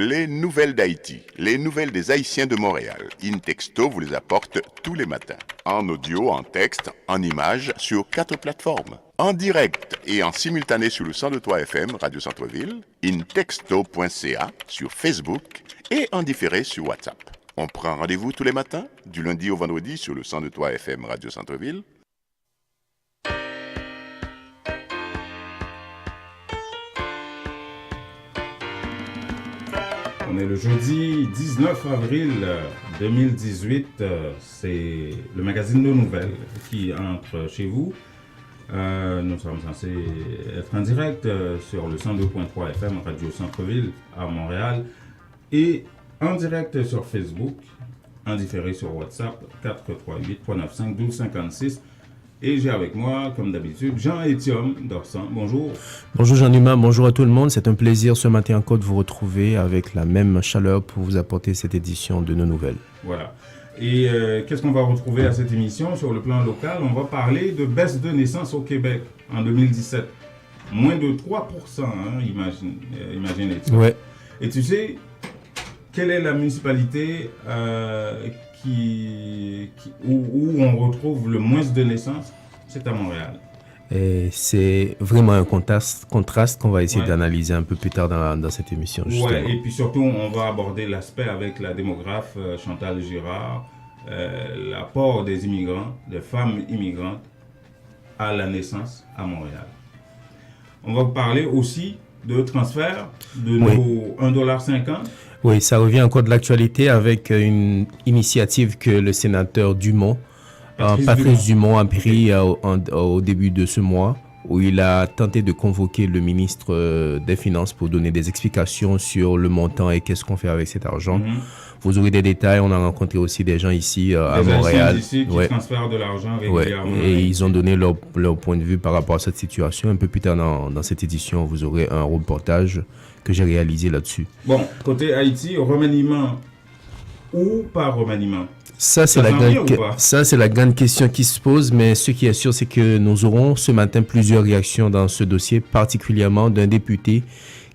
Les nouvelles d'Haïti, les nouvelles des Haïtiens de Montréal. InTexto vous les apporte tous les matins. En audio, en texte, en images, sur 4 plateformes. En direct et en simultané sur le 102.3 FM Radio Centre-Ville, intexto.ca sur Facebook et en différé sur WhatsApp. On prend rendez-vous tous les matins, du lundi au vendredi sur le 102.3 FM Radio Centre-Ville. On est le jeudi 19 avril 2018. C'est le magazine Nos Nouvelles qui entre chez vous. Nous sommes censés être en direct sur le 102.3 FM Radio Centre-Ville à Montréal et en direct sur Facebook, en différé sur WhatsApp 438-395-1256. Et j'ai avec moi, comme d'habitude, Jean-Étienne Dorsan. Bonjour. Bonjour Jean-Numa, bonjour à tout le monde. C'est un plaisir ce matin encore de vous retrouver avec la même chaleur pour vous apporter cette édition de Nos Nouvelles. Voilà. Et qu'est-ce qu'on va retrouver à cette émission sur le plan local? On va parler de baisse de naissance au Québec en 2017. Moins de 3%, imaginez-vous. Ouais. Et tu sais, quelle est la municipalité où on retrouve le moins de naissances? C'est à Montréal. Et c'est vraiment un contraste qu'on va essayer d'analyser un peu plus tard dans cette émission. Justement. Ouais, et puis surtout, on va aborder l'aspect avec la démographe Chantal Girard, l'apport des immigrants, des femmes immigrantes à la naissance à Montréal. On va parler aussi de transfert de nos 1,50$. Oui, ça revient encore de l'actualité avec une initiative que le sénateur Dumont, Patrice Dumont a pris au début de ce mois, où il a tenté de convoquer le ministre des Finances pour donner des explications sur le montant et qu'est-ce qu'on fait avec cet argent. Vous aurez des détails, on a rencontré aussi des gens ici à Montréal. Ici qui transfèrent de l'argent régulièrement. Et ils ont donné leur point de vue par rapport à cette situation. Un peu plus tard dans cette édition, vous aurez un reportage que j'ai réalisé là-dessus. Bon, côté Haïti, remaniement ou pas remaniement? Ça, c'est la grande question qui se pose, mais ce qui est sûr, c'est que nous aurons ce matin plusieurs réactions dans ce dossier, particulièrement d'un député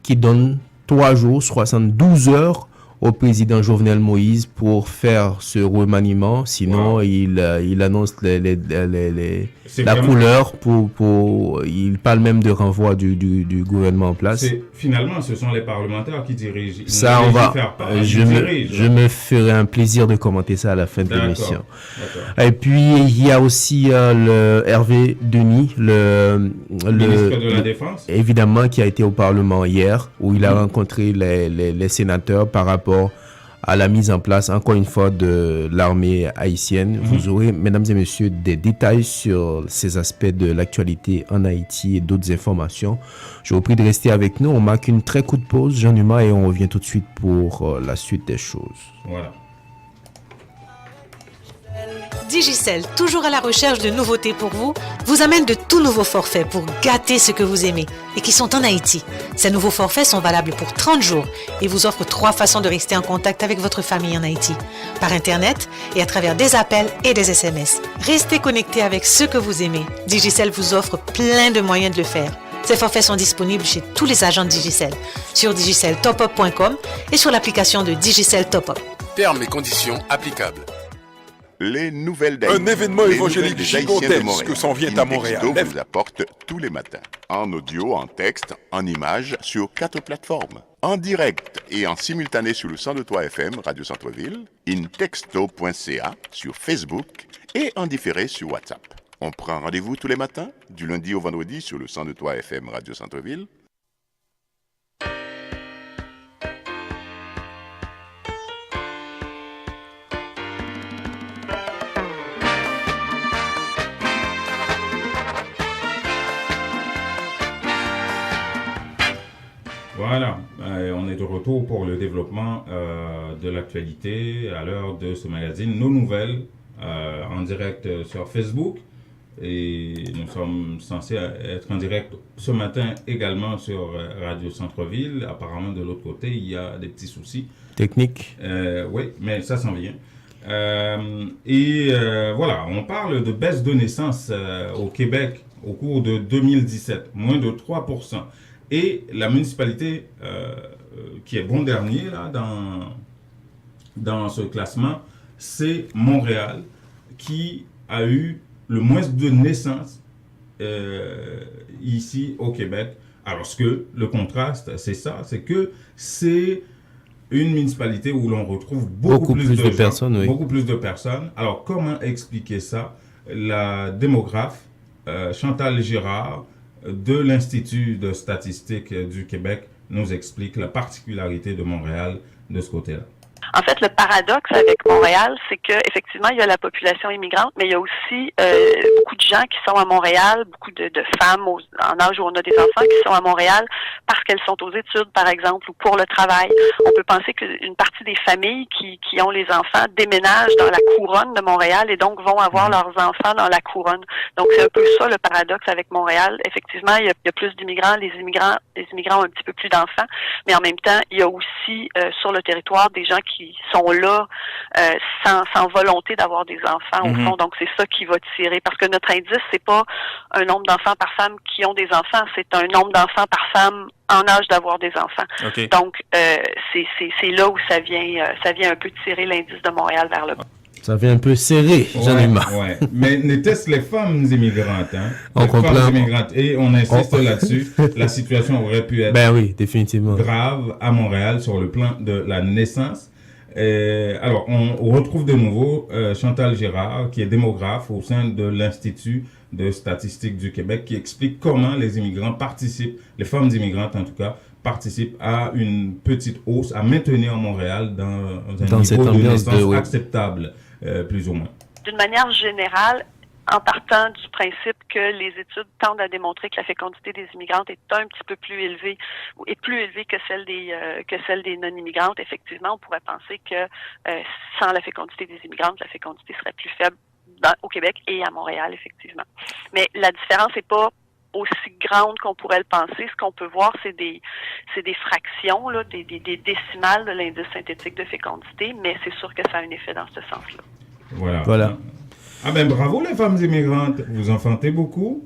qui donne 3 jours, 72 heures au président Jovenel Moïse pour faire ce remaniement. Sinon, il annonce la couleur il parle même de renvoi du gouvernement en place. Finalement, ce sont les parlementaires qui dirigent. Ça, je me ferai un plaisir de commenter ça à la fin de l'émission. Et puis, il y a aussi le Hervé Denis, le ministre de la Défense, évidemment, qui a été au Parlement hier, où il a rencontré les sénateurs par rapport à la mise en place, encore une fois, de l'armée haïtienne. Vous aurez, mesdames et messieurs, des détails sur ces aspects de l'actualité en Haïti et d'autres informations. Je vous prie de rester avec nous. On marque une très courte pause, Jean Numa, et on revient tout de suite pour la suite des choses. Voilà. Digicel, toujours à la recherche de nouveautés pour vous, vous amène de tout nouveaux forfaits pour gâter ce que vous aimez et qui sont en Haïti. Ces nouveaux forfaits sont valables pour 30 jours et vous offrent 3 façons de rester en contact avec votre famille en Haïti. Par Internet et à travers des appels et des SMS. Restez connectés avec ce que vous aimez. Digicel vous offre plein de moyens de le faire. Ces forfaits sont disponibles chez tous les agents de Digicel, sur digiceltopup.com et sur l'application de Digicel Top Up. Termes et conditions applicables. Les nouvelles d'Haïti. Un événement évangélique gigantesque s'en vient à Montréal. InTexto vous apporte tous les matins. En audio, en texte, en images, sur 4 plateformes. En direct et en simultané sur le 102.3 FM Radio Centre-Ville, intexto.ca sur Facebook et en différé sur WhatsApp. On prend rendez-vous tous les matins, du lundi au vendredi sur le 102.3 FM Radio Centre-Ville. Voilà, on est de retour pour le développement de l'actualité à l'heure de ce magazine Nos Nouvelles en direct sur Facebook. Et nous sommes censés être en direct ce matin également sur Radio Centre-Ville. Apparemment, de l'autre côté, il y a des petits soucis. Techniques. Oui, mais ça s'en vient. Voilà, on parle de baisse de naissance au Québec au cours de 2017, moins de 3%. Et la municipalité qui est bon dernier là, dans ce classement, c'est Montréal, qui a eu le moins de naissances ici au Québec. Alors que le contraste, c'est ça, c'est que c'est une municipalité où l'on retrouve beaucoup plus de gens, personnes. Oui. Beaucoup plus de personnes. Alors, comment expliquer ça? La démographe Chantal Girard de l'Institut de statistique du Québec nous explique la particularité de Montréal de ce côté-là. En fait, le paradoxe avec Montréal, c'est que effectivement, il y a la population immigrante, mais il y a aussi beaucoup de gens qui sont à Montréal, beaucoup de femmes en âge où on a des enfants qui sont à Montréal parce qu'elles sont aux études, par exemple, ou pour le travail. On peut penser qu'une partie des familles qui ont les enfants déménagent dans la couronne de Montréal et donc vont avoir leurs enfants dans la couronne. Donc, c'est un peu ça le paradoxe avec Montréal. Effectivement, il y a plus d'immigrants, les immigrants ont un petit peu plus d'enfants, mais en même temps, il y a aussi sur le territoire des gens qui sont là sans volonté d'avoir des enfants au fond. Donc c'est ça qui va tirer, parce que notre indice, c'est pas un nombre d'enfants par femme qui ont des enfants, c'est un nombre d'enfants par femme en âge d'avoir des enfants. Okay. Donc c'est là où ça vient un peu tirer l'indice de Montréal vers le bas. Ça vient un peu serré, j'en ai marre. Ouais. Mais n'était-ce les femmes immigrantes, hein? On comprend. Femmes immigrantes. Et on insiste là-dessus. La situation aurait pu être oui, définitivement grave à Montréal sur le plan de la naissance. Alors, on retrouve de nouveau Chantal Girard, qui est démographe au sein de l'Institut de statistique du Québec, qui explique comment les immigrants participent, les femmes immigrantes en tout cas, participent à une petite hausse, à maintenir Montréal dans un niveau de naissance acceptable, plus ou moins. D'une manière générale, en partant du principe que les études tendent à démontrer que la fécondité des immigrantes est un petit peu plus élevée, est plus élevée que celle des non-immigrantes, effectivement, on pourrait penser que sans la fécondité des immigrantes, la fécondité serait plus faible au Québec et à Montréal, effectivement. Mais la différence n'est pas aussi grande qu'on pourrait le penser. Ce qu'on peut voir, c'est des fractions, là, des décimales de l'indice synthétique de fécondité, mais c'est sûr que ça a un effet dans ce sens-là. Voilà. Ah ben bravo les femmes immigrantes, vous enfantez beaucoup?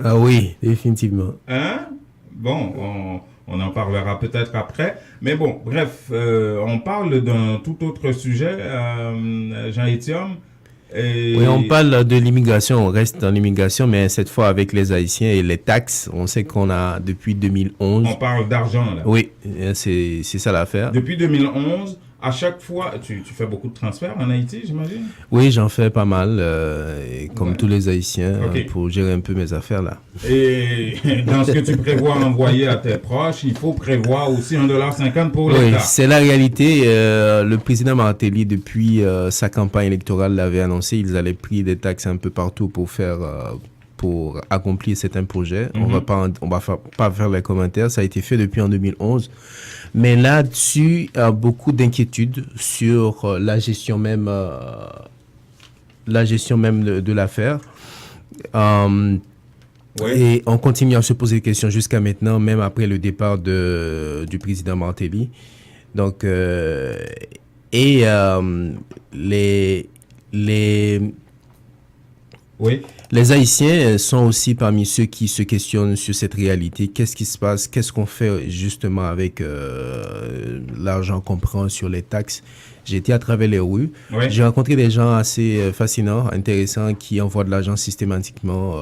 Ah oui, définitivement. Hein? Bon, on en parlera peut-être après. Mais bon, bref, on parle d'un tout autre sujet, Jean-Étienne. Oui, on parle de l'immigration, on reste dans l'immigration, mais cette fois avec les Haïtiens et les taxes. On sait qu'on a, depuis 2011... On parle d'argent, là. Oui, c'est ça l'affaire. Depuis 2011... À chaque fois, tu fais beaucoup de transferts en Haïti, j'imagine? Oui, j'en fais pas mal, comme tous les Haïtiens, pour gérer un peu mes affaires là. Et dans ce que tu prévois envoyer à tes proches, il faut prévoir aussi 1,50$ pour l'État. Oui, c'est la réalité. Le président Martelly, depuis sa campagne électorale, l'avait annoncé. Ils allaient prendre des taxes un peu partout pour accomplir certains projets. On va pas faire les commentaires. Ça a été fait depuis en 2011. Mais là-dessus, il y a beaucoup d'inquiétudes sur la gestion même de l'affaire. Et on continue à se poser des questions jusqu'à maintenant, même après le départ du président Martelly. Donc, les Haïtiens sont aussi parmi ceux qui se questionnent sur cette réalité. Qu'est-ce qui se passe? Qu'est-ce qu'on fait justement avec l'argent qu'on prend sur les taxes? J'ai été à travers les rues. J'ai rencontré des gens assez fascinants, intéressants, qui envoient de l'argent systématiquement,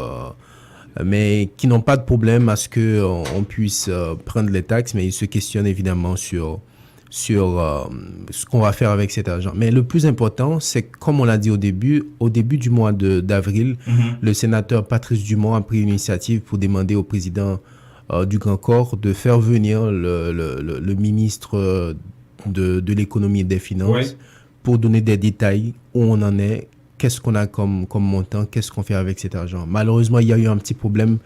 mais qui n'ont pas de problème à ce qu'on puisse prendre les taxes, mais ils se questionnent évidemment sur ce qu'on va faire avec cet argent. Mais le plus important, c'est comme on l'a dit au début du mois d'avril, le sénateur Patrice Dumont a pris une initiative pour demander au président du Grand Corps de faire venir le ministre de l'économie et des finances pour donner des détails où on en est, qu'est-ce qu'on a comme montant, qu'est-ce qu'on fait avec cet argent. Malheureusement, il y a eu un petit problème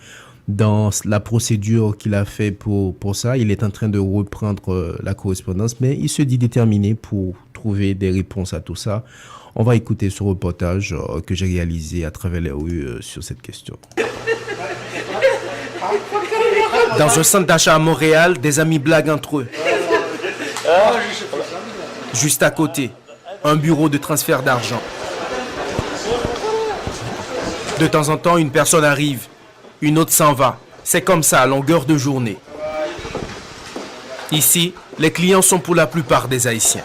dans la procédure qu'il a fait pour ça. Il est en train de reprendre la correspondance, mais il se dit déterminé pour trouver des réponses à tout ça. On va écouter ce reportage que j'ai réalisé à travers les rues sur cette question. Dans un centre d'achat à Montréal, des amis blaguent entre eux. Juste à côté, un bureau de transfert d'argent. De temps en temps, une personne arrive. Une autre s'en va. C'est comme ça à longueur de journée. Ici, les clients sont pour la plupart des Haïtiens.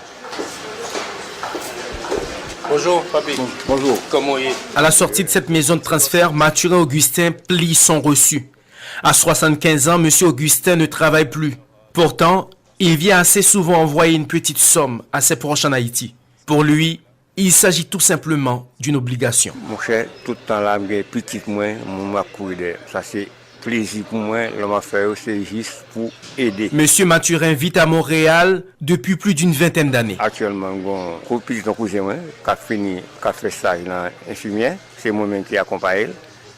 Bonjour, papi. Bonjour. Comment est? À la sortie de cette maison de transfert, Mathurin Augustin plie son reçu. À 75 ans, M. Augustin ne travaille plus. Pourtant, il vient assez souvent envoyer une petite somme à ses proches en Haïti. Pour lui, il s'agit tout simplement d'une obligation. Mon cher, tout le temps là, je petit moi, m'a couru. Ça c'est plaisir pour moi, le m'a fait c'est juste pour aider. Monsieur Mathurin vit à Montréal depuis plus d'une vingtaine d'années. Actuellement, mon petit cousin moi, qui a fait stage dans l'infirmière, c'est moi-même qui accompagne.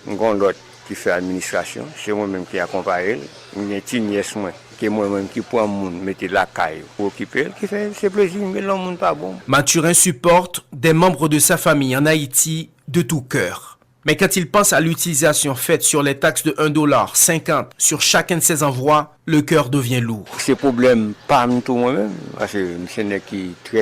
Mon l'autre qui fait administration, c'est moi-même qui accompagne. Une petite nièce moi, qui est moi-même qui prend mon mettre la caille pour occuper, qui fait c'est plaisir, mais le monde pas bon. Mathurin supporte des membres de sa famille en Haïti de tout cœur. Mais quand il pense à l'utilisation faite sur les taxes de $1,50 sur chacun de ses envois, le cœur devient lourd. Ces problèmes, pas tout moi-même, parce que je suis très,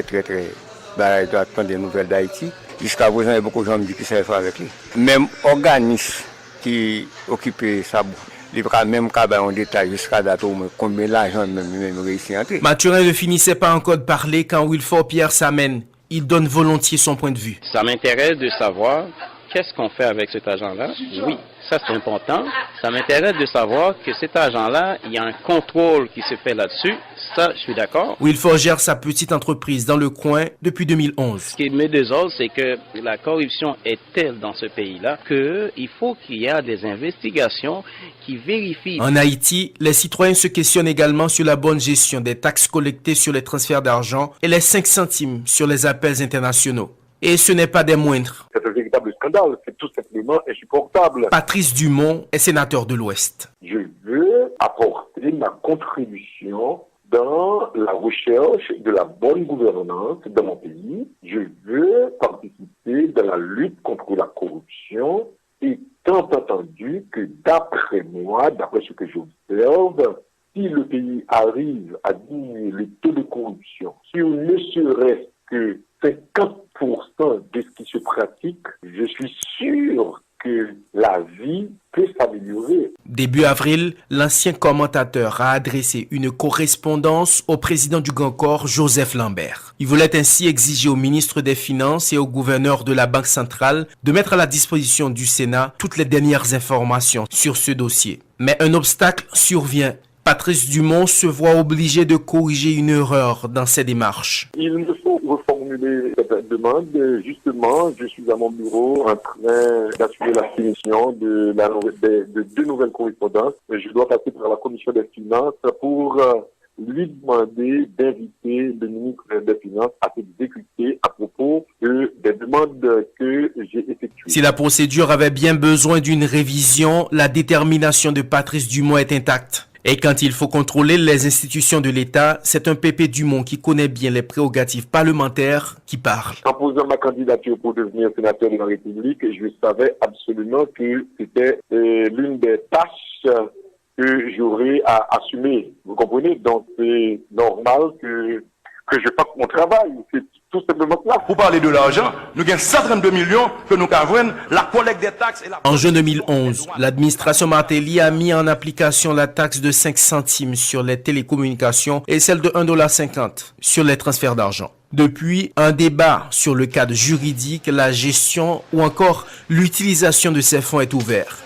attendre des nouvelles d'Haïti. Jusqu'à présent, il y a beaucoup de gens qui disent qu'ils savent faire avec lui. Même organisme qui occupent sa bouche. Il n'y a même qu'à en détail jusqu'à date combien d'argent même réussi à entrer. Mathurin ne finissait pas encore de parler quand Wilford Pierre s'amène. Il donne volontiers son point de vue. Ça m'intéresse de savoir qu'est-ce qu'on fait avec cet argent-là. Oui, ça c'est important. Ça m'intéresse de savoir que cet argent-là, il y a un contrôle qui se fait là-dessus. Ça, je suis d'accord. Wilford gère sa petite entreprise dans le coin depuis 2011. Ce qui me désole, c'est que la corruption est telle dans ce pays-là qu'il faut qu'il y ait des investigations qui vérifient. En Haïti, les citoyens se questionnent également sur la bonne gestion des taxes collectées sur les transferts d'argent et les 5 centimes sur les appels internationaux. Et ce n'est pas des moindres. C'est un véritable scandale, c'est tout simplement insupportable. Patrice Dumont est sénateur de l'Ouest. Je veux apporter ma contribution dans la recherche de la bonne gouvernance dans mon pays. Je veux participer dans la lutte contre la corruption, étant entendu que d'après moi, d'après ce que j'observe, si le pays arrive à diminuer le taux de corruption sur ne serait-ce que 50% de ce qui se pratique, je suis sûr que la vie peut s'améliorer. Début avril, l'ancien commentateur a adressé une correspondance au président du Grand Corps, Joseph Lambert. Il voulait ainsi exiger au ministre des Finances et au gouverneur de la Banque centrale de mettre à la disposition du Sénat toutes les dernières informations sur ce dossier. Mais un obstacle survient. Patrice Dumont se voit obligé de corriger une erreur dans ses démarches. Il me faut reformuler cette demande. Justement, je suis à mon bureau en train d'assurer la finition de 2 nouvelles correspondances. Je dois passer par la commission des finances pour lui demander d'inviter le ministre des Finances à s'exécuter à propos des demandes que j'ai effectuées. Si la procédure avait bien besoin d'une révision, la détermination de Patrice Dumont est intacte. Et quand il faut contrôler les institutions de l'État, c'est un Pépé Dumont qui connaît bien les prérogatives parlementaires qui parle. En posant ma candidature pour devenir sénateur de la République, je savais absolument que c'était l'une des tâches que j'aurais à assumer. Vous comprenez? Donc c'est normal que je fasse mon travail. C'est tout simplement cela. Pour parler de l'argent, nous avons 132 millions que nous avons, la collecte des taxes et la... En juin 2011, l'administration Martelly a mis en application la taxe de 5 centimes sur les télécommunications et celle de $1,50 sur les transferts d'argent. Depuis, un débat sur le cadre juridique, la gestion ou encore l'utilisation de ces fonds est ouvert.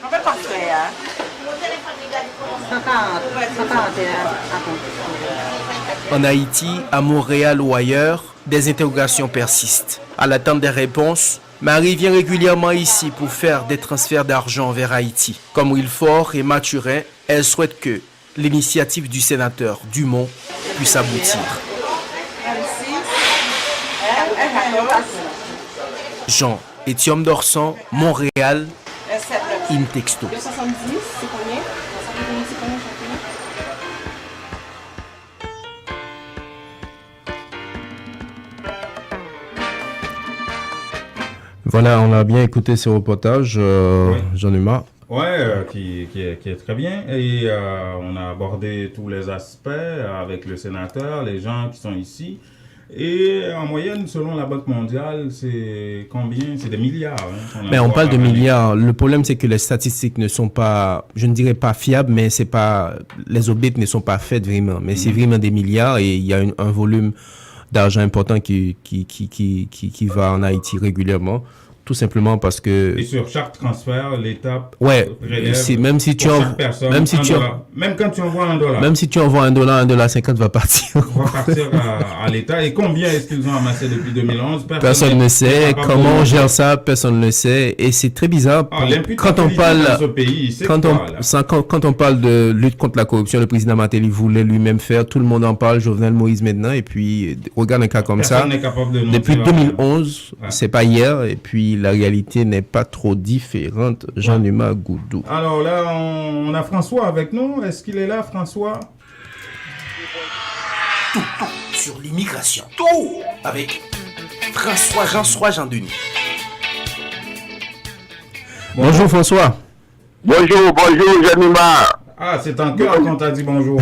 En Haïti, à Montréal ou ailleurs, des interrogations persistent. À l'attente des réponses, Marie vient régulièrement ici pour faire des transferts d'argent vers Haïti. Comme Wilford et Mathurin, elle souhaite que l'initiative du sénateur Dumont puisse aboutir. Jean Etienne Dorson, Montréal, Intexto. Voilà, on a bien écouté ce reportage, Jean-Numa. Ouais, qui est très bien. Et on a abordé tous les aspects avec le sénateur, les gens qui sont ici. Et en moyenne, selon la Banque mondiale, c'est combien? C'est des milliards. Hein, mais on parle de milliards. Le problème, c'est que les statistiques ne sont pas, je ne dirais pas fiables, mais c'est pas, les updates ne sont pas faites vraiment. Mais c'est vraiment des milliards et il y a un volume d'argent important qui va en Haïti régulièrement. Tout simplement parce que... Et sur chaque transfert, l'État prélève même si tu chaque personne même quand tu envoies $1. Même si tu envoies $1.50 va partir. Va partir à l'État. Et combien est-ce qu'ils ont amassé depuis 2011? Personne ne sait. Comment on gère ça? Personne ne le sait. Et c'est très bizarre. Quand on parle... dans ce pays, quand on parle de lutte contre la corruption, le président Martelly voulait lui-même faire. Tout le monde en parle. Jovenel Moïse maintenant. Et puis, regarde un cas comme ça. Depuis 2011, c'est pas hier. Et puis, la réalité n'est pas trop différente. Jean-Numa Goudou. Alors là, on a François avec nous. Est-ce qu'il est là, François? Tout sur l'immigration. Tout avec François Jean-Denis. Bonjour François. Bonjour Jean-Numa. Ah, c'est en cœur qu'on t'a dit bonjour.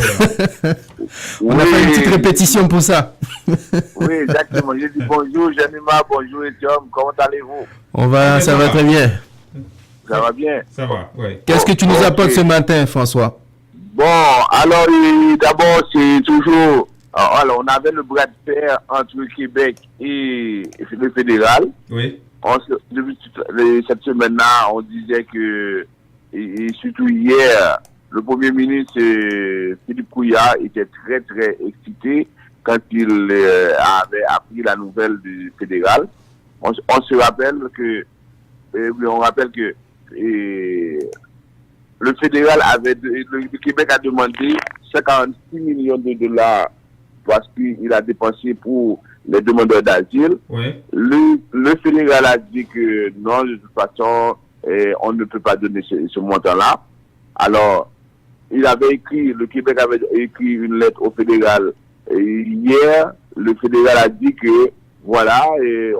On a fait une petite répétition pour ça. Oui, exactement. J'ai dit bonjour Jean-Numa, bonjour Etienne, comment allez-vous? Ça va très bien. Ça va bien? Ça va, oui. Qu'est-ce que tu nous apportes ce matin, François? Bon, alors d'abord, c'est toujours... Alors, on avait le bras de fer entre le Québec et le fédéral. Oui. Depuis cette semaine-là, on disait que, et surtout hier, le Premier ministre Philippe Couillard était très, très excité quand il avait appris la nouvelle du fédéral. On se rappelle que, on rappelle que le fédéral le Québec a demandé 56 millions de dollars parce qu'il a dépensé pour les demandeurs d'asile. Oui. Le fédéral a dit que non, de toute façon, on ne peut pas donner ce montant-là. Alors, le Québec avait écrit une lettre au fédéral. Et hier, le fédéral a dit que, voilà,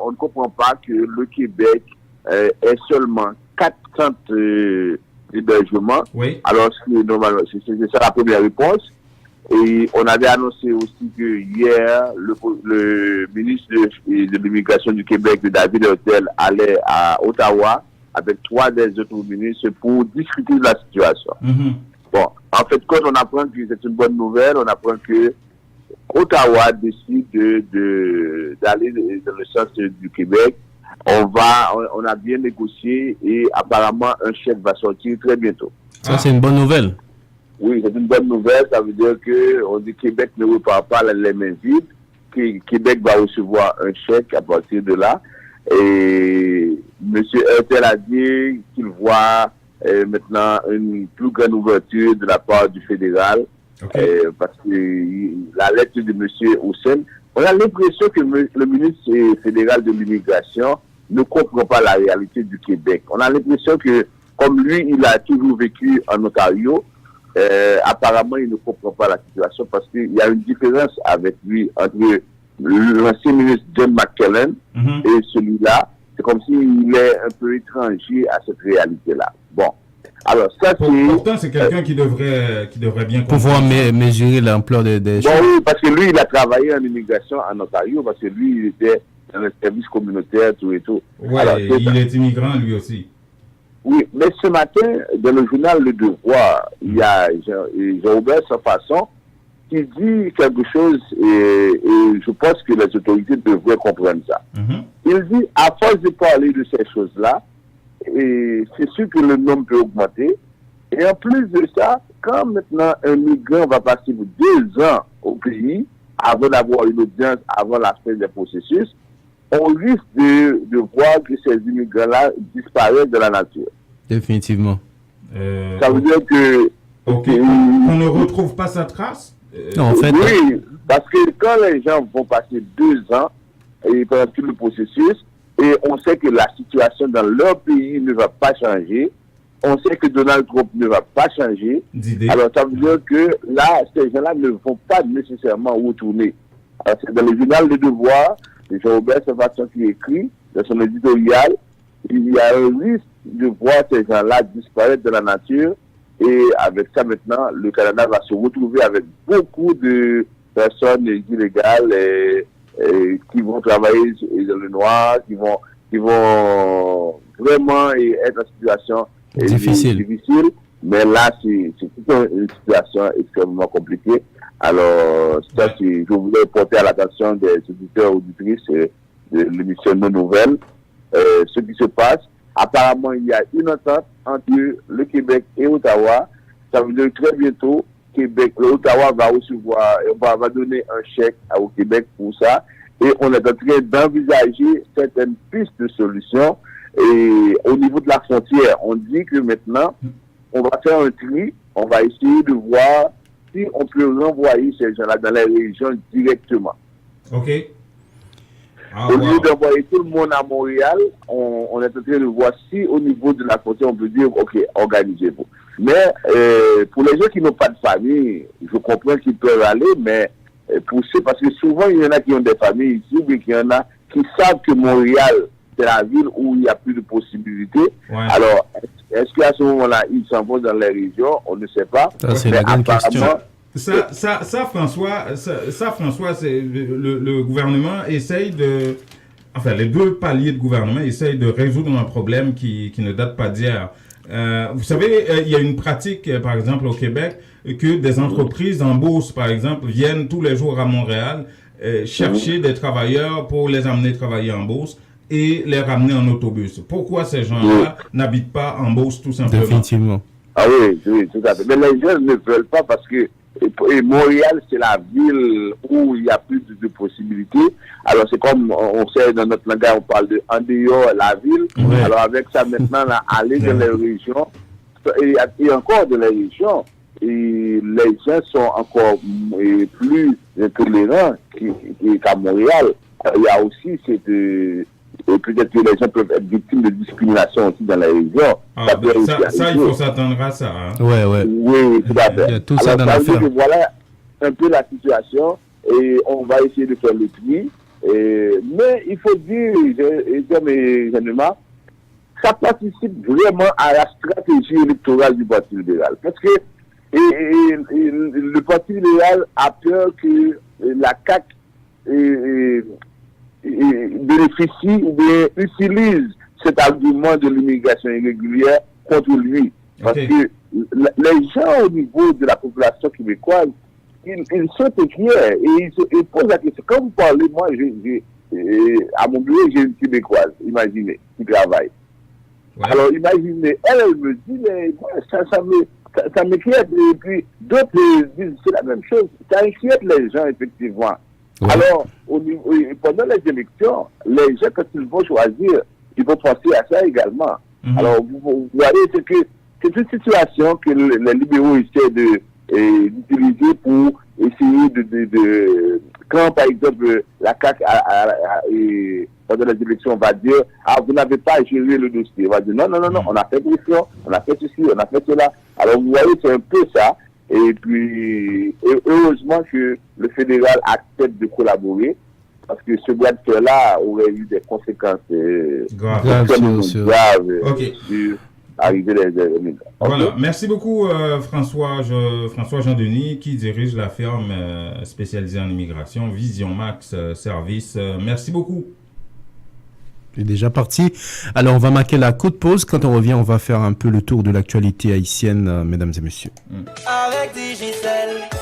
on ne comprend pas que le Québec ait seulement 4 centres d'hébergement. Oui. Alors, c'est ça la première réponse. Et on avait annoncé aussi que hier, le ministre de l'immigration du Québec, David Hurtel, allait à Ottawa avec 3 des autres ministres pour discuter de la situation. Mm-hmm. Bon, en fait, quand on apprend que c'est une bonne nouvelle, on apprend que Ottawa décide d'aller dans le sens du Québec. On a bien négocié et apparemment un chèque va sortir très bientôt. Ça, c'est une bonne nouvelle. Oui, c'est une bonne nouvelle. Ça veut dire que on dit Québec ne repart pas les mains vides. Québec va recevoir un chèque à partir de là. Et M. Hurtel a dit qu'il voit maintenant une plus grande ouverture de la part du fédéral. Okay. Parce que la lettre de M. Houssen, on a l'impression que le ministre fédéral de l'immigration ne comprend pas la réalité du Québec. On a l'impression que, comme lui, il a toujours vécu en Ontario, apparemment, il ne comprend pas la situation parce qu'il y a une différence avec lui entre l'ancien ministre John McKellen et celui-là. C'est comme s'il est un peu étranger à cette réalité-là. Bon. Alors, ça, pourtant, c'est quelqu'un qui devrait bien pouvoir mesurer l'ampleur des choses. Bon, oui, parce que lui, il a travaillé en immigration en Ontario, parce que lui, il était dans le service communautaire, tout et tout. Oui, il est immigrant, lui aussi. Oui, mais ce matin, dans le journal Le Devoir, il y a Jean-Robert Saint-Fasson qui dit quelque chose et je pense que les autorités devraient comprendre ça. Il dit, à force de parler de ces choses-là, et c'est sûr que le nombre peut augmenter. Et en plus de ça, quand maintenant un migrant va passer 2 ans au pays, avant d'avoir une audience, avant la fin des processus, on risque de voir que ces immigrants-là disparaissent de la nature. Définitivement. Ça veut dire que... On ne retrouve pas sa trace non, en fait... Oui, parce que quand les gens vont passer 2 ans, et pendant tout le processus, et on sait que la situation dans leur pays ne va pas changer. On sait que Donald Trump ne va pas changer. Alors, ça veut dire que là, ces gens-là ne vont pas nécessairement retourner. Alors, c'est dans le journal Le Devoir, c'est Jean-Robert Saint-Fasson qui écrit, dans son éditorial, il y a un risque de voir ces gens-là disparaître de la nature. Et avec ça, maintenant, le Canada va se retrouver avec beaucoup de personnes illégales qui vont travailler dans le noir, qui vont vraiment être en situation difficile. Mais là, c'est une situation extrêmement compliquée. Alors, ça, je voulais porter à l'attention des auditeurs et auditrices de l'émission Nos Nouvelles. Ce qui se passe, apparemment, il y a une entente entre le Québec et Ottawa. Ça veut dire que très bientôt, Ottawa va recevoir, va donner un chèque au Québec pour ça. Et on est en train d'envisager certaines pistes de solutions. Et au niveau de la frontière, on dit que maintenant, on va faire un tri, on va essayer de voir si on peut renvoyer ces gens-là dans les régions directement. OK. Au lieu d'envoyer tout le monde à Montréal, on est en train de voir si au niveau de la frontière, on peut dire, OK, organisez-vous. Mais pour les gens qui n'ont pas de famille, je comprends qu'ils peuvent aller, mais parce que souvent, il y en a qui ont des familles ici, mais qu'il y en a qui savent que Montréal, c'est la ville où il y a plus de possibilités. Ouais. Alors, est-ce qu'à ce moment-là, ils s'en vont dans les régions? On ne sait pas. Ça, c'est la grande question. François, c'est le gouvernement essaye de... Enfin, les deux paliers de gouvernement essayent de résoudre un problème qui ne date pas d'hier. Vous savez, il y a une pratique, par exemple, au Québec, que des entreprises en bourse, par exemple, viennent tous les jours à Montréal chercher des travailleurs pour les amener travailler en bourse et les ramener en autobus. Pourquoi ces gens-là n'habitent pas en bourse, tout simplement? Définitivement. Ah oui, tout à fait. Mais les gens ne veulent pas parce que Montréal, c'est la ville où il y a plus de possibilités. Alors, c'est comme on sait dans notre langage, on parle de en dehors la ville. Ouais. Alors, avec ça, maintenant, là, aller dans les régions, et encore dans les régions, et les gens sont encore plus tolérants qu'à Montréal. Alors, il y a aussi peut-être que les gens peuvent être victimes de discrimination aussi dans les régions. Ça, il faut s'attendre à ça. Hein? Ouais. Oui, tout à fait. Il y a tout ça dans l'affaire. Voilà un peu la situation et on va essayer de faire le tri. Mais il faut dire, mes amis, ça participe vraiment à la stratégie électorale du Parti libéral. Parce que le Parti libéral a peur que la CAQ bénéficie ou bien utilise cet argument de l'immigration irrégulière contre lui. Parce que les gens au niveau de la population québécoise, ils sont inquiets et ils posent la question. Quand vous parlez, moi, à mon bureau, j'ai une Québécoise, imaginez, qui travaille. Ouais. Alors, imaginez, elle me dit, mais moi, ça m'inquiète. Et puis, d'autres disent, c'est la même chose. Ça inquiète les gens, effectivement. Ouais. Alors, pendant les élections, les gens, quand ils vont choisir, ils vont penser à ça également. Mm-hmm. Alors, vous voyez, c'est une situation que les libéraux essaient d'utiliser pour essayer de quand, par exemple, la CAQ, pendant les élections, on va dire, vous n'avez pas géré le dossier. On va dire, non, on a fait pression, on a fait ceci, on a fait cela. Alors, vous voyez, c'est un peu ça. Et puis, heureusement que le fédéral accepte de collaborer, parce que ce bois de fer-là aurait eu des conséquences graves sur l'arrivée des migrants. Voilà, merci beaucoup François Jean-Denis, qui dirige la firme spécialisée en immigration, Vision Max Service. Merci beaucoup. est déjà parti. Alors, on va marquer la courte pause. Quand on revient, on va faire un peu le tour de l'actualité haïtienne, mesdames et messieurs. Avec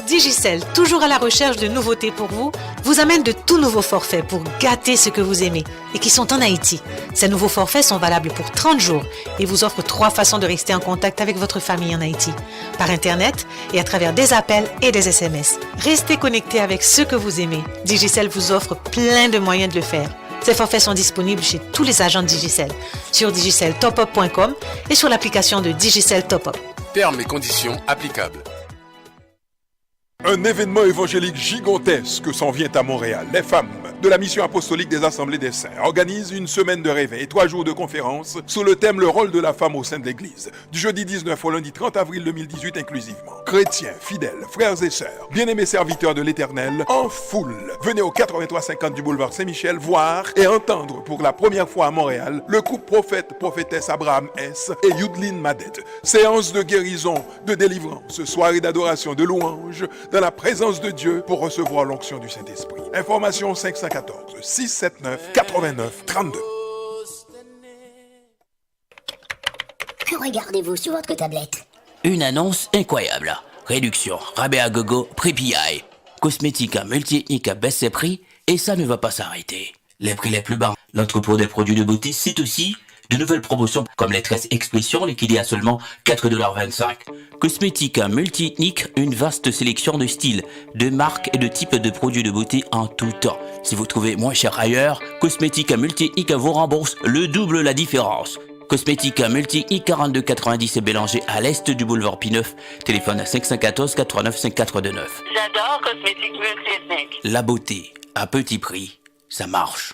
Digicel, toujours à la recherche de nouveautés pour vous, vous amène de tout nouveaux forfaits pour gâter ce que vous aimez et qui sont en Haïti. Ces nouveaux forfaits sont valables pour 30 jours et vous offrent 3 façons de rester en contact avec votre famille en Haïti. Par Internet et à travers des appels et des SMS. Restez connectés avec ce que vous aimez. Digicel vous offre plein de moyens de le faire. Ces forfaits sont disponibles chez tous les agents de Digicel, sur digiceltopup.com et sur l'application de Digicel Top Up. Termes et conditions applicables. Un événement évangélique gigantesque s'en vient à Montréal. Les femmes de la mission apostolique des Assemblées des Saints organisent une semaine de réveil et 3 jours de conférences sous le thème « Le rôle de la femme au sein de l'Église » du jeudi 19 au lundi 30 avril 2018 inclusivement. Chrétiens, fidèles, frères et sœurs, bien-aimés serviteurs de l'Éternel, en foule, venez au 8350 du boulevard Saint-Michel voir et entendre pour la première fois à Montréal le couple prophète-prophétesse Abraham S. et Youdline Madette. Séance de guérison, de délivrance, soirée d'adoration, de louange, dans la présence de Dieu pour recevoir l'onction du Saint-Esprit. Information 500 914 679 89 32. Que regardez-vous sur votre tablette? Une annonce incroyable. Réduction, rabais à gogo, prix PI. Cosmétique multi-ethnique baisse ses prix et ça ne va pas s'arrêter. Les prix les plus bas. L'entrepôt des produits de beauté cite aussi de nouvelles promotions comme les tresses expression liquidées à seulement 4,25 $. Cosmétique multi-ethnique, une vaste sélection de styles, de marques et de types de produits de beauté en tout temps. Si vous trouvez moins cher ailleurs, Cosmétique multi-ethnique vous rembourse le double la différence. Cosmétique multi-ethnique 4290 et Bélanger à l'est du boulevard P9. Téléphone 514 89 549. J'adore Cosmétique multi-ethnique. La beauté à petit prix, ça marche.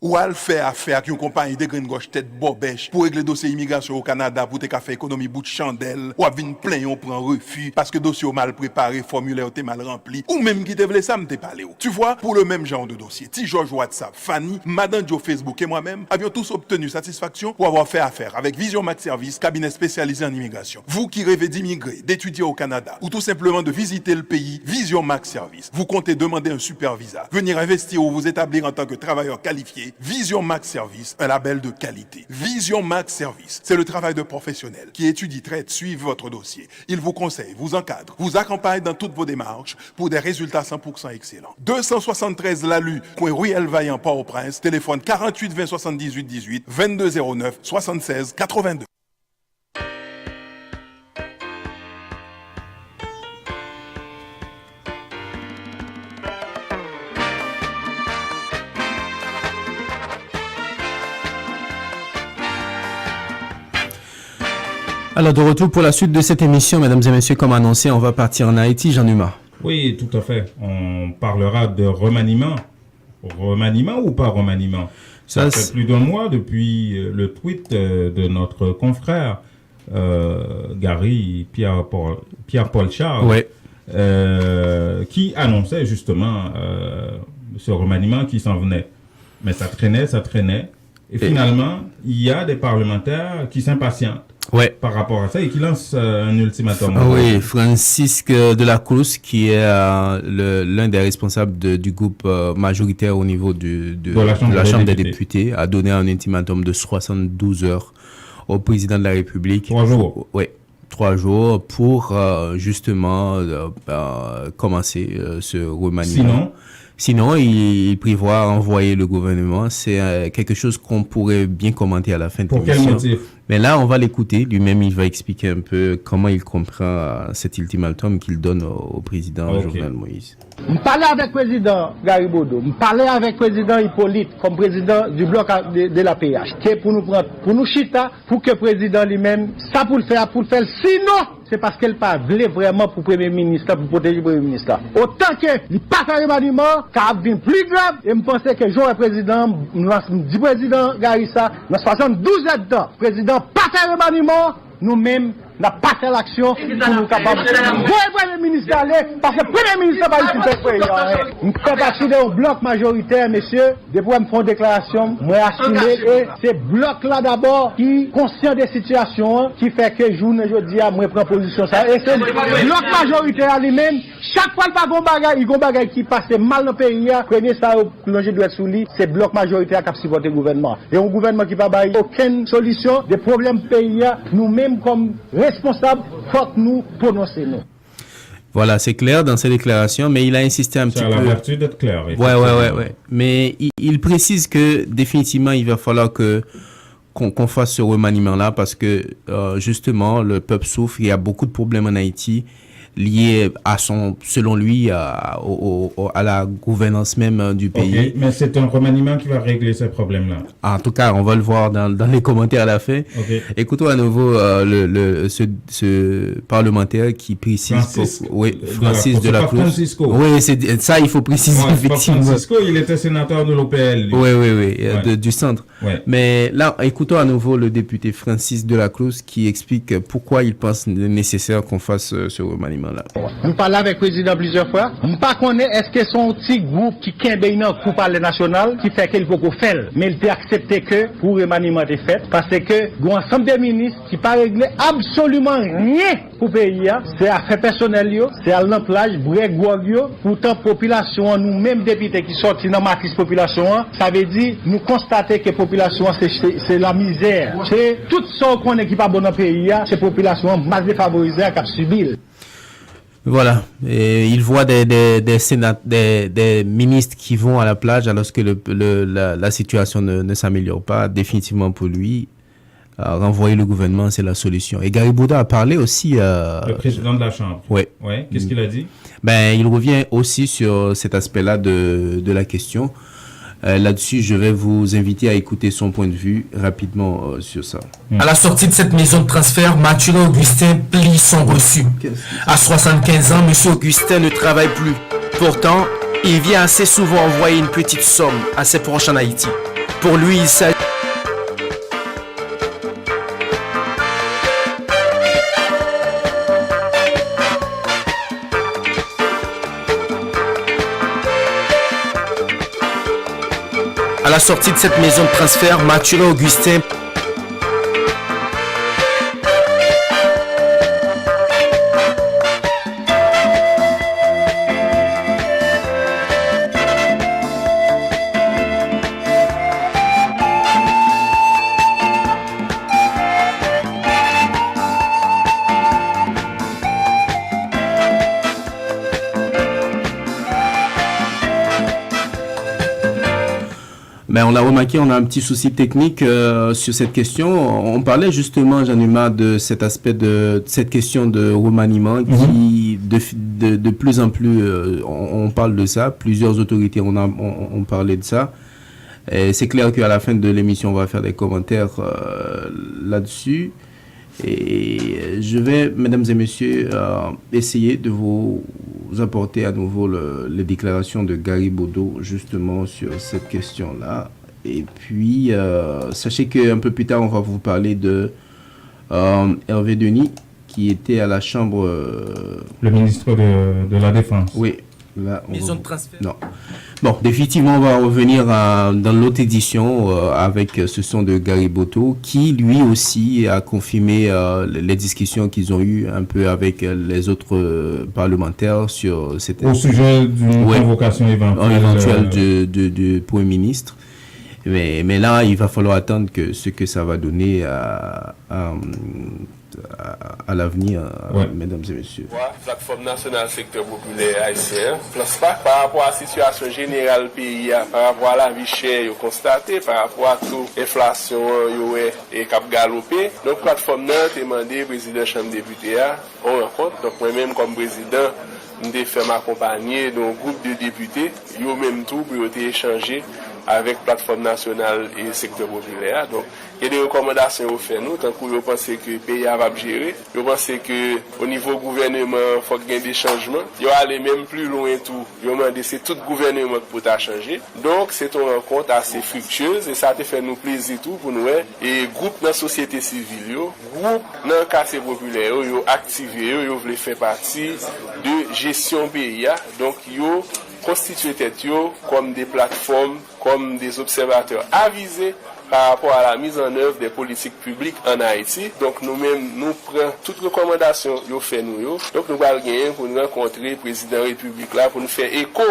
Ou al fait affaire avec une compagnie de green gauche tête bobèche pour régler dossier immigration au Canada pour te faire économie bout de chandelle ou à venir plein on prend refus parce que dossier mal préparé, formulaire t'es mal rempli ou même qui te voulait ça me t'es parlé. Tu vois, pour le même genre de dossier, Ti George WhatsApp, Fanny, Madame Joe Facebook et moi-même avions tous obtenu satisfaction pour avoir fait affaire avec Vision Max Service, cabinet spécialisé en immigration. Vous qui rêvez d'immigrer, d'étudier au Canada ou tout simplement de visiter le pays, Vision Max Service. Vous comptez demander un super visa, venir investir ou vous établir en tant que travailleur qualifié. Vision Max Service, un label de qualité. Vision Max Service, c'est le travail de professionnels qui étudient, traitent, suivent votre dossier. Ils vous conseillent, vous encadrent, vous accompagnent dans toutes vos démarches pour des résultats 100% excellents. 273 Lalu, coin Ruelle Vaillant, Port-au-Prince, téléphone 48 20 78 18, 22 09 76 82. Alors, de retour pour la suite de cette émission, mesdames et messieurs, comme annoncé, on va partir en Haïti, Jean-Numa. Oui, tout à fait. On parlera de remaniement. Remaniement ou pas remaniement? Ça fait plus d'un mois depuis le tweet de notre confrère Gary Pierre-Paul Charles, ouais. Qui annonçait justement ce remaniement qui s'en venait. Mais ça traînait. Et finalement, il y a des parlementaires qui s'impatientent. Ouais. Par rapport à ça et qui lance un ultimatum. Oui, Francisque de la Cruz, qui est l'un des responsables du groupe majoritaire au niveau de la Chambre des députés, a donné un ultimatum de 72 heures au président de la République. 3 jours. Oui, 3 jours pour justement commencer ce remaniement. Sinon, il prévoit envoyer le gouvernement. C'est quelque chose qu'on pourrait bien commenter à la fin de l'émission. Pour quel motif? Mais là, on va l'écouter. Lui-même, il va expliquer un peu comment il comprend cet ultimatum qu'il donne au président Jovenel Moïse. Je parlais avec le président Garibodo, je parlais avec le président Hippolyte comme président du bloc de la PH. Pour nous chita, pour que le président lui-même, ça pour le faire. Sinon, c'est parce qu'elle pas voulait vraiment pour le Premier ministre, pour protéger le Premier ministre. Autant que il pas fait remaniement, ça a devenu plus grave. Et je pensais que j'aurais président, du président Garissa, dans 72 heures de temps, président pas fait remaniement, nous-mêmes, n'a pas fait l'action pour nous capables. Vous le Premier ministre aller, parce que le Premier ministre n'a pas eu tout fait. Nous sommes partis d'un bloc majoritaire, messieurs, depuis qu'ils me font déclaration, moi assumé, et c'est bloc-là d'abord qui conscient des situations, qui fait que jour et jeudi, moi prends position ça. Et c'est le bloc majoritaire lui-même, chaque fois qu'il y a un bagage qui passe mal dans le pays, prenez ça au plongé doit être sous lui, c'est bloc majoritaire qui a supporté le gouvernement. Et un gouvernement qui n'a pas aucune solution des problèmes pays, nous-mêmes comme responsables, faut que nous prononcer nous. Voilà, c'est clair dans ses déclarations, mais il a insisté un petit peu. Ça a la vertu d'être clair. Ouais. Mais il précise que définitivement, il va falloir qu'on fasse ce remaniement-là parce que justement, le peuple souffre. Il y a beaucoup de problèmes en Haïti liés à selon lui, à la gouvernance même du pays. Okay, mais c'est un remaniement qui va régler ces problèmes-là. En tout cas, on va le voir dans les commentaires à la fin. Okay. Écoutons à nouveau ce parlementaire qui précise. Francis de la Cruz. Francisco. Oui, c'est ça, il faut préciser effectivement. Francisco, il était sénateur de l'OPL. Oui, du centre. Ouais. Mais là, écoutons à nouveau le député Francis de la Cruz qui explique pourquoi il pense nécessaire qu'on fasse ce remaniement. remaniement-là. On parle avec le président plusieurs fois. On ne connaît est-ce que son petit groupe qui est dans le palais national qui fait qu'il faut qu'on fasse. Mais il a accepté que pour le remaniement est fait parce que il y a un ensemble de ministres qui ne pas régler absolument rien pour le pays. C'est affaire personnelle, c'est à l'emplage, brègue, pourtant la population, nous-mêmes députés qui sortent dans la matrice population, ça veut dire nous constater que la population c'est la misère. C'est tout ça qu'on est qui pas bon dans le pays, c'est la population mal défavorisée qui a subi. Voilà, et il voit des ministres qui vont à la plage alors que la situation ne s'améliore pas. Définitivement pour lui, renvoyer le gouvernement, c'est la solution. Et Garibouda a parlé aussi... le président de la Chambre. Oui. Ouais. Qu'est-ce qu'il a dit? Il revient aussi sur cet aspect-là de la question. Là-dessus, je vais vous inviter à écouter son point de vue rapidement sur ça. À la sortie de cette maison de transfert, Mathurin Augustin plie son reçu. À 75 ans, M. Augustin ne travaille plus. Pourtant, il vient assez souvent envoyer une petite somme à ses proches en Haïti. Pour lui, il s'agit... À la sortie de cette maison de transfert, Mathurin Augustin on l'a remarqué, on a un petit souci technique sur cette question. On parlait justement, Jean-Numa, de cet aspect de cette question de remaniement qui, de plus en plus, on parle de ça. Plusieurs autorités ont parlé de ça. Et c'est clair qu'à la fin de l'émission, on va faire des commentaires là-dessus. Et je vais, mesdames et messieurs, essayer de vous apporter à nouveau les déclarations de Garibouda justement sur cette question-là. Et puis, sachez qu'un peu plus tard, on va vous parler de Hervé Denis, qui était à la Chambre... le ministre de la Défense. Oui. Maison de transfert. Non. Bon, définitivement, on va revenir dans l'autre édition avec ce son de Garibouda, qui lui aussi a confirmé les discussions qu'ils ont eues un peu avec les autres parlementaires sur cette... Au sujet d'une convocation éventuelle du Premier ministre. Mais là, il va falloir attendre ce que ça va donner à l'avenir, mesdames et messieurs. Plateforme nationale secteur populaire haïtien, par rapport à la situation générale du pays, par rapport à la vie chère constatée, par rapport à toute l'inflation et cap galopé. Donc, plateforme a demandé au président de la Chambre des députés, on rencontre. Donc, moi-même, comme président, je fait m'accompagner d'un groupe de députés, yo même tout pour échanger avec plateforme nationale et secteur populaire. Donc, il y a des recommandations au fait nous, tant que vous pensez que le pays va gérer, vous pensez que au niveau gouvernement, il faut qu'il y ait des changements. Vous allez même plus loin tout. Vous demandez c'est tout gouvernement qui peut changer. Donc, c'est une rencontre assez fructueuse et ça te fait nous plaisir tout pour nous. Et groupe dans la société civile, groupe dans le quartier populaire, vous activé, vous voulez faire partie de gestion pays. Donc, vous constituer tête comme des plateformes, comme des observateurs avisés par rapport à la mise en œuvre des politiques publiques en Haïti. Donc nous-mêmes, nous prenons toutes les recommandations que nous faisons. Donc nous allons gagner pour nous rencontrer le président de la République là, pour nous faire écho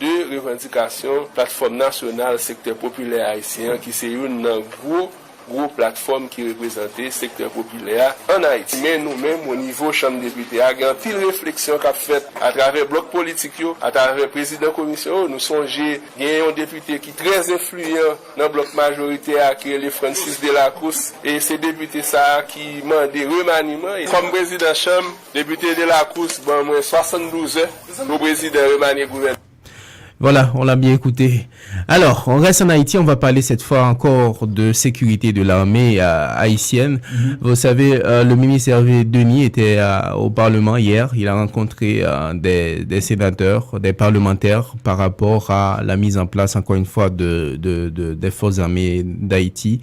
de revendications plateforme nationale secteur populaire haïtien qui c'est une gros plateforme qui représentait le secteur populaire en Haïti. Mais nous-mêmes, au niveau Chambre des députés, il y a une telle réflexion qu'a fait à travers le bloc politique, à travers le président de la commission. Nous songeons, il y a un député qui est très influent dans le bloc majoritaire, qui est le Francis Delacroix, et c'est député ça qui demande des remaniements. Et comme président de la Chambre, député Delacroix, bon, moi, 72 heures pour président remanier le gouvernement. Voilà, on l'a bien écouté. Alors, on reste en Haïti, on va parler cette fois encore de sécurité de l'armée haïtienne. Vous savez, le ministre Hervé Denis était au Parlement hier. Il a rencontré des sénateurs, des parlementaires par rapport à la mise en place, encore une fois, des forces armées d'Haïti.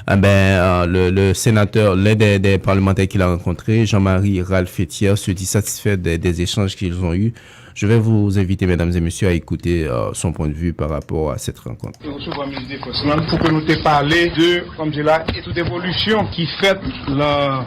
le sénateur, l'un des parlementaires qu'il a rencontré, Jean-Marie Ralph Etier, se dit satisfait des échanges qu'ils ont eus. Je vais vous inviter, mesdames et messieurs, à écouter son point de vue par rapport à cette rencontre. Pour que nous te parler de, comme je l'ai dit, et toute évolution qui fait la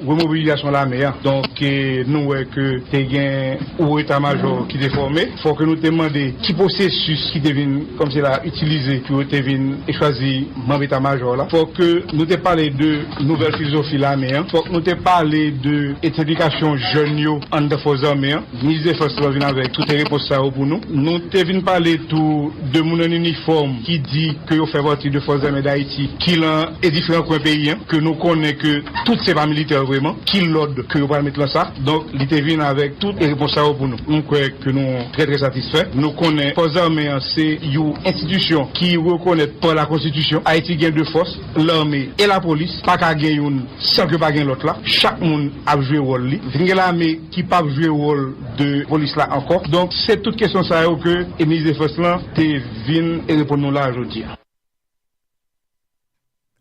remobilisation de l'armée. Donc, nous, que tu as un état-major qui est formé, il faut que nous te demandions qui processus qui devine, comme c'est là, utilisé pour te venir et choisir membre état-major là. Il faut que nous te parler de nouvelle philosophie de l'armée. Il faut que nous te parler de éducation jeune en de forces armées. Ministre des Forces vient avec toutes les réponses pour nous. Nous te venons parler tout de mon uniforme qui dit que vous faites partie de forces armées d'Haïti, qui est différent qu'un pays, que nous connaissons que toutes ces pas militaires vraiment, qui l'ordre que vous allez mettre là ça. Donc, il te vient avec toutes les réponses pour nous. Nous croyons que nous sommes très très satisfaits. Nous connaissons forces armées, c'est une institution qui reconnaît par la Constitution. Haïti gagne deux forces, l'armée et la police. Pas qu'à gagner une sans que pas gagner l'autre là. Chaque monde a joué rôle. Vingé l'armée qui pas jouer rôle de police là encore. Donc, c'est toute question ça que le ministre des Forces là te vient et répond nous là aujourd'hui.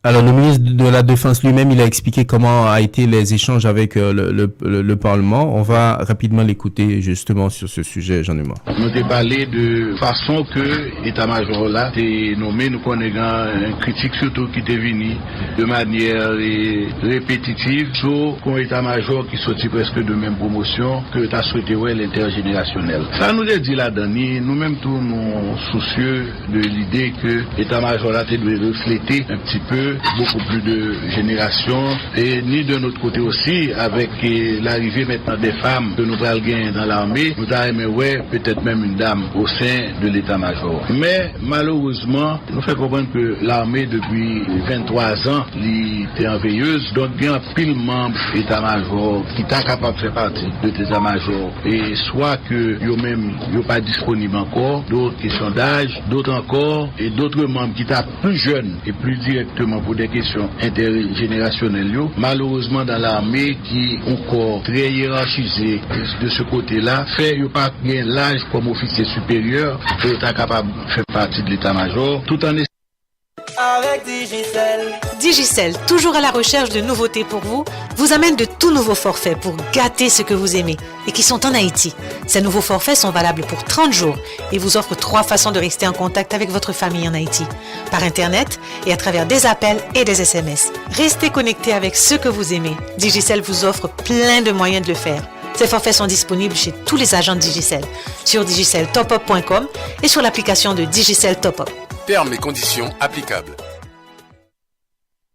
Alors, le ministre de la Défense lui-même, il a expliqué comment a été les échanges avec le Parlement. On va rapidement l'écouter justement sur ce sujet, Jean-Numa. Nous avons parlé de façon que l'état-major là est nommé. Nous connaissons une critique surtout qui est venue de manière répétitive sur un état-major qui sortit presque de même promotion que tu as souhaité l'intergénérationnel. Ça nous a dit là-dedans, nous-mêmes tous nous soucieux de l'idée que l'état-major là doit refléter un petit peu beaucoup plus de générations et ni de notre côté aussi avec l'arrivée maintenant des femmes que nous allons gagner dans l'armée, nous avons peut-être même une dame au sein de l'état-major. Mais malheureusement, nous fait comprendre que l'armée depuis 23 ans était en veilleuse, donc il y a un pile membre état-major qui est capable de faire partie de l'état-major et soit que eux même ils sont pas disponibles encore, d'autres questions d'âge, d'autres encore et d'autres membres qui sont plus jeunes et plus directement pour des questions intergénérationnelles, malheureusement dans l'armée qui est encore très hiérarchisée de ce côté-là, fait pas bien l'âge comme officier supérieur pour être capable de faire partie de l'état-major, tout en avec Digicel, toujours à la recherche de nouveautés pour vous, vous amène de tout nouveaux forfaits pour gâter ce que vous aimez et qui sont en Haïti. Ces nouveaux forfaits sont valables pour 30 jours et vous offrent 3 façons de rester en contact avec votre famille en Haïti. Par Internet et à travers des appels et des SMS. Restez connectés avec ce que vous aimez. Digicel vous offre plein de moyens de le faire. Ces forfaits sont disponibles chez tous les agents de Digicel, sur digiceltopup.com et sur l'application de Digicel Top Up. Termes et conditions applicables.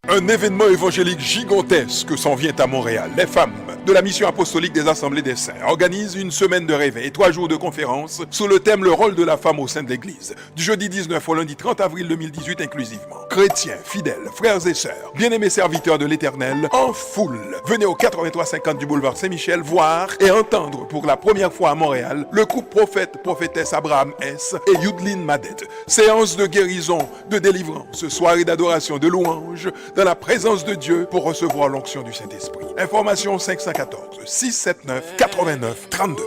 Un événement évangélique gigantesque s'en vient à Montréal. Les femmes de la mission apostolique des Assemblées des Saints organisent une semaine de réveil et 3 jours de conférences sous le thème « Le rôle de la femme au sein de l'Église » du jeudi 19 au lundi 30 avril 2018 inclusivement. Chrétiens, fidèles, frères et sœurs, bien-aimés serviteurs de l'Éternel, en foule, venez au 8350 du boulevard Saint-Michel voir et entendre pour la première fois à Montréal le groupe prophétesse Abraham S. et Yudlin Madet. Séance de guérison, de délivrance, soirée d'adoration, de louange, dans la présence de Dieu pour recevoir l'onction du Saint-Esprit. Information 514 679 89 32.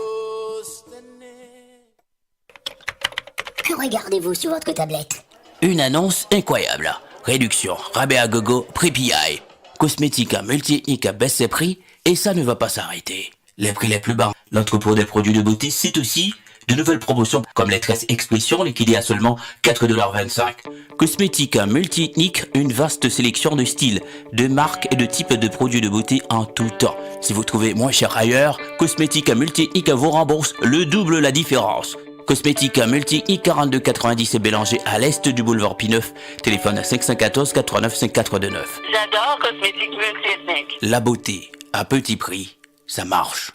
Que regardez-vous sur votre tablette? Une annonce incroyable. Réduction, rabais à gogo, prix PI. Cosmética multi-ethnique à baisse ses prix et ça ne va pas s'arrêter. Les prix les plus bas. L'entrepôt des produits de beauté cite aussi de nouvelles promotions comme les tresses expression liquidées à seulement 4,25$. Cosmética multi-ethnique, une vaste sélection de styles, de marques et de types de produits de beauté en tout temps. Si vous trouvez moins cher ailleurs, Cosmética multi-ethnique vous rembourse le double la différence. Cosmética multi-ethnique 42,90 et Bélanger à l'est du boulevard P9. Téléphone à 514 89 5429. J'adore Cosmétique multi-ethnique. La beauté à petit prix, ça marche.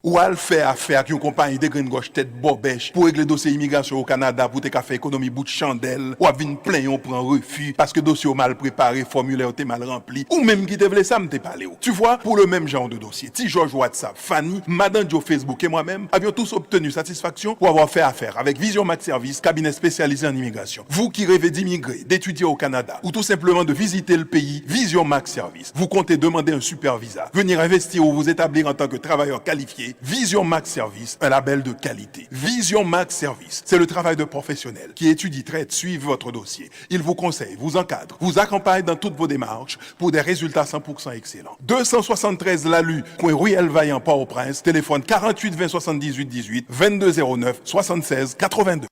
Ou al fait affaire avec une compagnie de green gauche tête bobèche pour régler dossier immigration au Canada pour te faire économie bout de chandelle ou à venir plein on prend refus parce que dossier mal préparé, formulaire t'es mal rempli ou même qui te voulait ça me t'es parlé. Tu vois, pour le même genre de dossier, Ti George WhatsApp, Fanny, Madame Joe Facebook et moi-même avions tous obtenu satisfaction pour avoir fait affaire avec Vision Max Service, cabinet spécialisé en immigration. Vous qui rêvez d'immigrer, d'étudier au Canada ou tout simplement de visiter le pays, Vision Max Service. Vous comptez demander un super visa, venir investir ou vous établir en tant que travailleur qualifié qualité, Vision Max Service, un label de qualité. Vision Max Service, c'est le travail de professionnels qui étudient, traitent, suivent votre dossier. Ils vous conseillent, vous encadrent, vous accompagnent dans toutes vos démarches pour des résultats 100% excellents. 273 Lalu, coin Ruelle Vaillant, Port-au-Prince, téléphone 48 20 78 18, 22 09 76 82.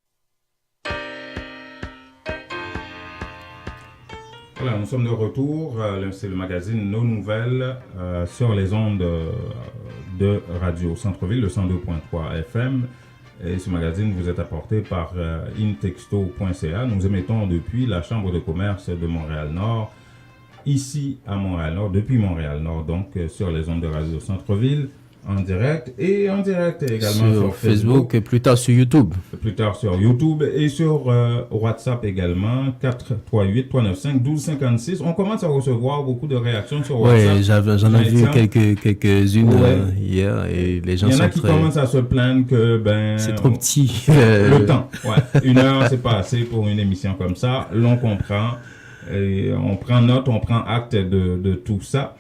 Voilà, nous sommes de retour. C'est le magazine Nos Nouvelles sur les ondes de Radio Centre-Ville, le 102.3 FM. Et ce magazine vous est apporté par intexto.ca. Nous émettons depuis la Chambre de commerce de Montréal-Nord, ici à Montréal-Nord, depuis Montréal-Nord, donc sur les ondes de Radio Centre-Ville, en direct et en direct également sur Facebook et plus tard sur YouTube. Plus tard sur YouTube et sur WhatsApp également, 438-395-1256. On commence à recevoir beaucoup de réactions sur WhatsApp. Oui, j'en ai vu quelques-unes hier et les gens sont très... Il y en a qui commencent à se plaindre que c'est trop petit. Le temps, ouais. 1 heure, c'est pas assez pour une émission comme ça. L'on comprend. Et on prend note, on prend acte de tout ça.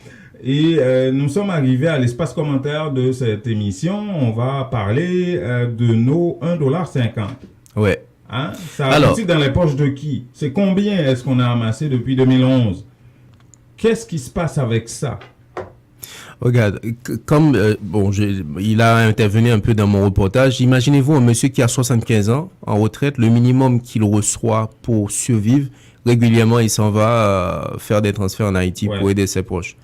Et nous sommes arrivés à l'espace commentaire de cette émission. On va parler de nos 1,50$. Ouais. Hein? Ça aboutit dans les poches de qui? C'est combien est-ce qu'on a amassé depuis 2011? Qu'est-ce qui se passe avec ça? Regarde, comme il a intervenu un peu dans mon reportage, imaginez-vous un monsieur qui a 75 ans, en retraite, le minimum qu'il reçoit pour survivre, régulièrement, il s'en va faire des transferts en Haïti pour aider ses proches.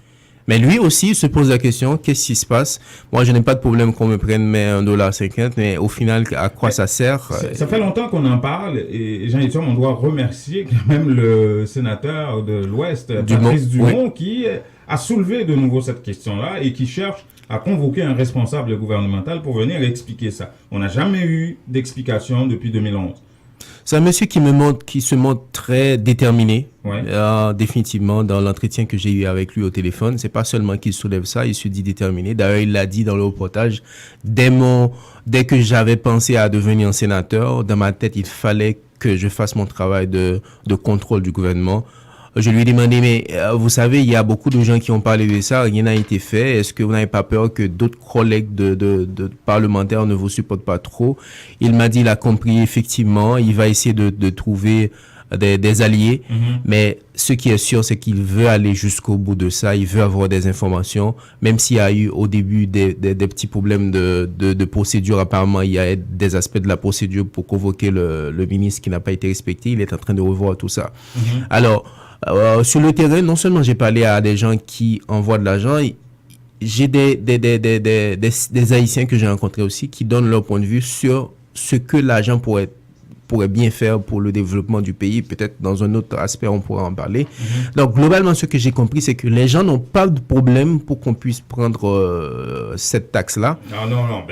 Mais lui aussi, il se pose la question, qu'est-ce qui se passe? Moi, je n'ai pas de problème qu'on me prenne mes 1,50$, mais au final, à quoi ça sert? Ça fait longtemps qu'on en parle, et Jean-Étienne, on doit remercier quand même le sénateur de l'Ouest, Patrice Dumont, qui a soulevé de nouveau cette question-là et qui cherche à convoquer un responsable gouvernemental pour venir expliquer ça. On n'a jamais eu d'explication depuis 2011. C'est un monsieur qui se montre très déterminé, définitivement, dans l'entretien que j'ai eu avec lui au téléphone. C'est pas seulement qu'il soulève ça, il se dit déterminé. D'ailleurs, il l'a dit dans le reportage. Dès que j'avais pensé à devenir sénateur, dans ma tête, il fallait que je fasse mon travail de contrôle du gouvernement. Je lui ai demandé, mais vous savez, il y a beaucoup de gens qui ont parlé de ça, rien n'a été fait. Est-ce que vous n'avez pas peur que d'autres collègues de parlementaires ne vous supportent pas trop? Il m'a dit, il a compris, effectivement, il va essayer de trouver des alliés. Mais ce qui est sûr, c'est qu'il veut aller jusqu'au bout de ça, il veut avoir des informations, même s'il y a eu au début des petits problèmes de procédure. Apparemment, il y a des aspects de la procédure pour convoquer le ministre qui n'a pas été respecté. Il est en train de revoir tout ça. Alors, sur le terrain, non seulement j'ai parlé à des gens qui envoient de l'argent, j'ai des Haïtiens que j'ai rencontrés aussi qui donnent leur point de vue sur ce que l'argent pourrait bien faire pour le développement du pays. Peut-être dans un autre aspect, on pourra en parler. Donc, globalement, ce que j'ai compris, c'est que les gens n'ont pas de problème pour qu'on puisse prendre cette taxe-là. Non,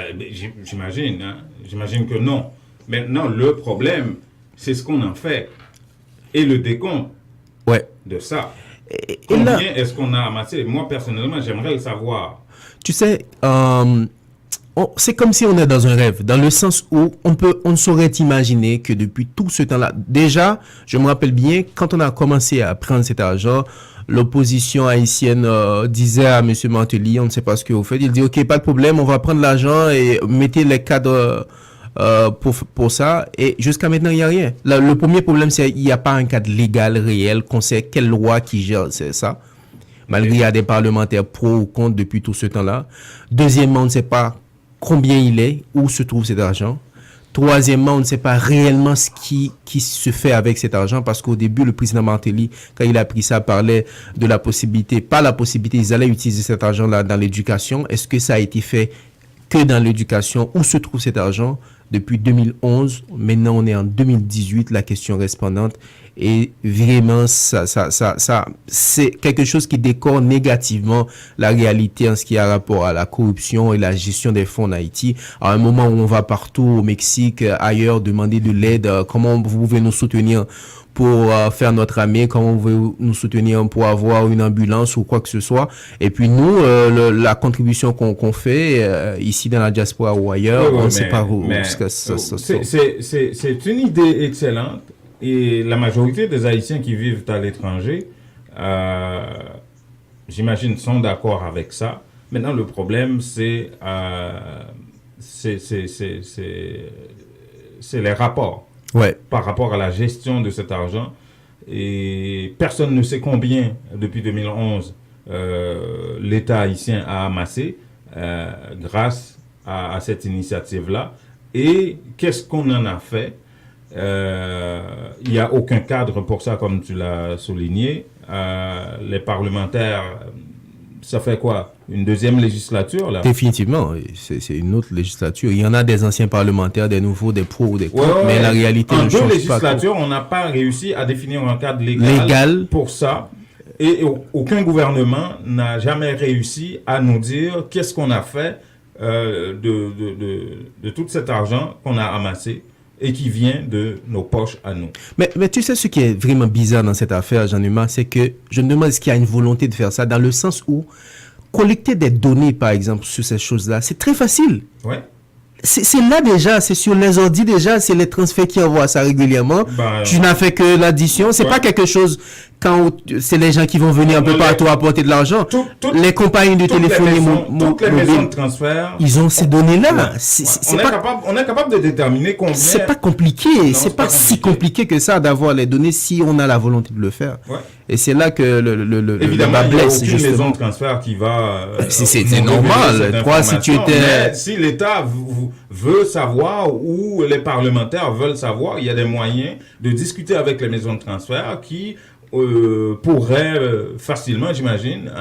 j'imagine. Hein. J'imagine que non. Maintenant, le problème, c'est ce qu'on en fait. Et le décompte. De ça. Combien est-ce qu'on a amassé? Moi, personnellement, j'aimerais le savoir. Tu sais, c'est comme si on est dans un rêve, dans le sens où on ne saurait imaginer que depuis tout ce temps-là, déjà, je me rappelle bien, quand on a commencé à prendre cet argent, l'opposition haïtienne disait à M. Martelly, on ne sait pas ce que vous faites, il dit, OK, pas de problème, on va prendre l'argent et mettez les cadres pour ça, et jusqu'à maintenant il n'y a rien. Le premier problème, c'est qu'il n'y a pas un cadre légal réel qu'on sait quelle loi qui gère ça, malgré qu'il y a des parlementaires pro ou contre depuis tout ce temps-là. Deuxièmement, on ne sait pas combien il est, où se trouve cet argent. Troisièmement, on ne sait pas réellement ce qui se fait avec cet argent, parce qu'au début, le président Martelly, quand il a pris ça, parlait de la possibilité, ils allaient utiliser cet argent-là dans l'éducation. Est-ce que ça a été fait que dans l'éducation? Où se trouve cet argent? Depuis 2011, maintenant on est en 2018, la question reste pendante, et vraiment ça c'est quelque chose qui décore négativement la réalité en ce qui a rapport à la corruption et la gestion des fonds en Haïti. À un moment où on va partout au Mexique, ailleurs, demander de l'aide, comment vous pouvez nous soutenir pour faire notre armée, comment vous pouvez nous soutenir pour avoir une ambulance ou quoi que ce soit. Et puis nous, la contribution qu'on fait ici dans la diaspora ou ailleurs, on ne sait pas où c'est une idée excellente, et la majorité des Haïtiens qui vivent à l'étranger, j'imagine, sont d'accord avec ça. Maintenant, le problème, c'est les rapports par rapport à la gestion de cet argent. Et personne ne sait combien, depuis 2011, l'État haïtien a amassé grâce à cette initiative-là. Et qu'est-ce qu'on en a fait? Il n'y a aucun cadre pour ça, comme tu l'as souligné. Les parlementaires, ça fait quoi? Une deuxième législature, là? Définitivement, c'est une autre législature. Il y en a des anciens parlementaires, des nouveaux, des pros ou des contre, mais la réalité ne change pas. En deux législatures, on n'a pas réussi à définir un cadre légal pour ça. Et aucun gouvernement n'a jamais réussi à nous dire qu'est-ce qu'on a fait de tout cet argent qu'on a amassé et qui vient de nos poches à nous. Mais tu sais ce qui est vraiment bizarre dans cette affaire, Jean-Numa, c'est que je me demande est-ce qu'il y a une volonté de faire ça dans le sens où collecter des données, par exemple, sur ces choses-là, c'est très facile. Ouais. C'est là déjà, c'est sur les ordi déjà, c'est les transferts qui envoient ça régulièrement. Tu n'as fait que l'addition, c'est pas quelque chose quand c'est les gens qui vont venir un peu partout apporter de l'argent. Les compagnies de téléphonie maisons de transfert, ils ont ces données-là. On est capable de déterminer combien. C'est pas compliqué, c'est pas si compliqué que ça d'avoir les données si on a la volonté de le faire. Ouais. Et c'est là que évidemment, il n'y a aucune maison de transfert qui va... c'est normal. Toi, si tu étais... Mais si l'État veut savoir ou les parlementaires veulent savoir, il y a des moyens de discuter avec les maisons de transfert qui pourraient facilement, j'imagine,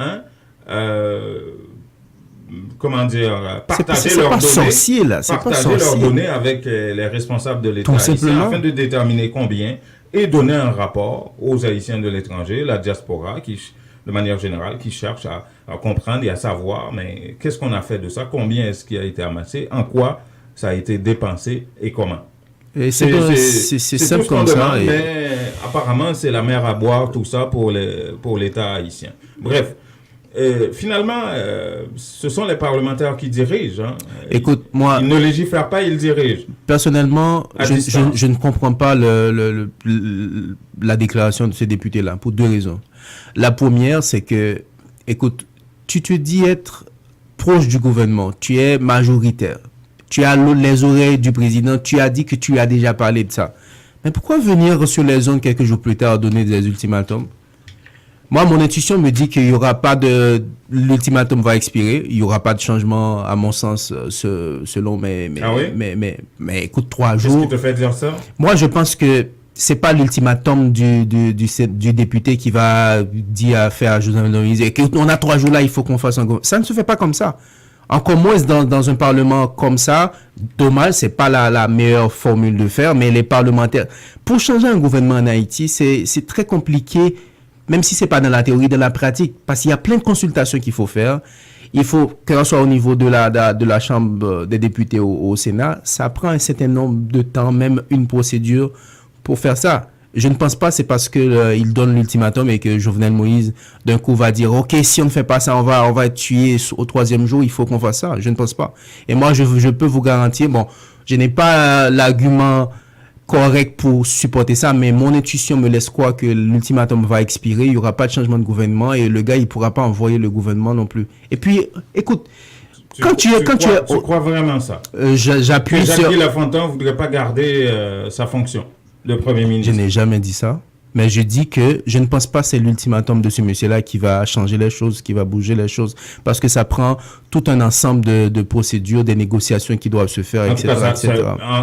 comment dire, partager leurs données avec les responsables de l'État haïtien afin de déterminer combien et donner un rapport aux Haïtiens de l'étranger, la diaspora, qui, de manière générale, qui cherche à comprendre et à savoir, mais qu'est-ce qu'on a fait de ça, combien est-ce qui a été amassé, en quoi ça a été dépensé et comment. Et c'est simple comme ça. Mais apparemment, c'est la mer à boire, tout ça, pour l'État haïtien. Bref. Finalement, ce sont les parlementaires qui dirigent. Hein. Écoute, moi... Ils ne légifèrent pas, ils dirigent. Personnellement, je ne comprends pas la déclaration de ces députés-là, pour deux raisons. La première, c'est que, écoute, tu te dis être proche du gouvernement, tu es majoritaire, tu as les oreilles du président, tu as dit que tu as déjà parlé de ça. Mais pourquoi venir sur les zones quelques jours plus tard donner des ultimatums? Moi, mon intuition me dit qu'il n'y aura pas l'ultimatum va expirer, il n'y aura pas de changement, à mon sens, selon mais écoute, 3 jours. Qu'est-ce qui te fait dire ça? Moi, je pense que c'est pas l'ultimatum du député qui va dire à faire à Jovenel Moïse, on a 3 jours là, il faut qu'on fasse un gouvernement. Ça ne se fait pas comme ça. Encore moins dans un parlement comme ça. Dommage, c'est pas la meilleure formule de faire, mais les parlementaires, pour changer un gouvernement en Haïti, c'est très compliqué. Même si c'est pas dans la théorie, dans la pratique, parce qu'il y a plein de consultations qu'il faut faire. Il faut, que ce soit au niveau de la Chambre des députés au Sénat, ça prend un certain nombre de temps, même une procédure pour faire ça. Je ne pense pas c'est parce que il donne l'ultimatum et que Jovenel Moïse d'un coup va dire ok, si on ne fait pas ça, on va être tué au 3e jour, il faut qu'on fasse ça. Je ne pense pas. Et moi je peux vous garantir, bon, je n'ai pas l'argument correct pour supporter ça, mais mon intuition me laisse croire que l'ultimatum va expirer, il n'y aura pas de changement de gouvernement et le gars il pourra pas envoyer le gouvernement non plus. Et puis écoute, tu crois vraiment ça? J'appuie sur... Jacques Lafontaine ne voudrait pas garder sa fonction de Premier ministre. Je n'ai jamais dit ça. Mais je dis que je ne pense pas que c'est l'ultimatum de ce monsieur-là qui va changer les choses, qui va bouger les choses. Parce que ça prend tout un ensemble de procédures, des négociations qui doivent se faire, etc.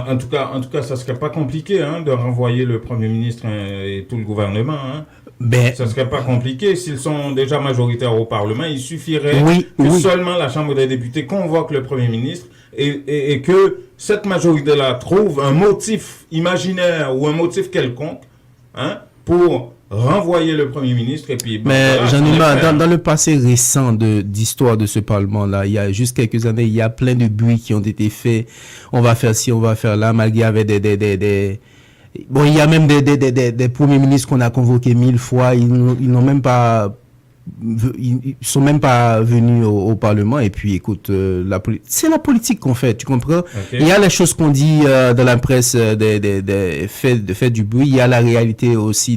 En tout cas, ça ne serait pas compliqué de renvoyer le Premier ministre et tout le gouvernement. Ça ne serait pas compliqué. S'ils sont déjà majoritaires au Parlement, il suffirait que seulement la Chambre des députés convoque le Premier ministre et que cette majorité-là trouve un motif imaginaire ou un motif quelconque pour renvoyer le Premier ministre et puis... Mais voilà, dans le passé récent d'histoire de ce Parlement-là, il y a juste quelques années, il y a plein de bruits qui ont été faits. On va faire ci, on va faire là, malgré avec Bon, il y a même des premiers ministres qu'on a convoqués 1000 fois, ils n'ont même pas... Ils sont même pas venus au Parlement et puis écoute, c'est la politique qu'on fait, tu comprends? Okay. Il y a les choses qu'on dit dans la presse, des faits du bruit, il y a la réalité aussi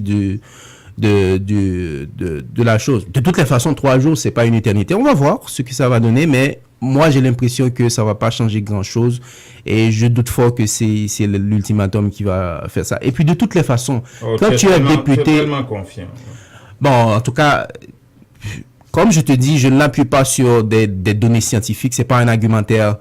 de la chose. De toutes les façons, 3 jours, c'est pas une éternité. On va voir ce que ça va donner, mais moi, j'ai l'impression que ça va pas changer grand-chose et je doute fort que c'est l'ultimatum qui va faire ça. Et puis, de toutes les façons, quand tu es député... Tu es tellement confiant. Bon, en tout cas, comme je te dis, je ne l'appuie pas sur des données scientifiques. C'est pas un argumentaire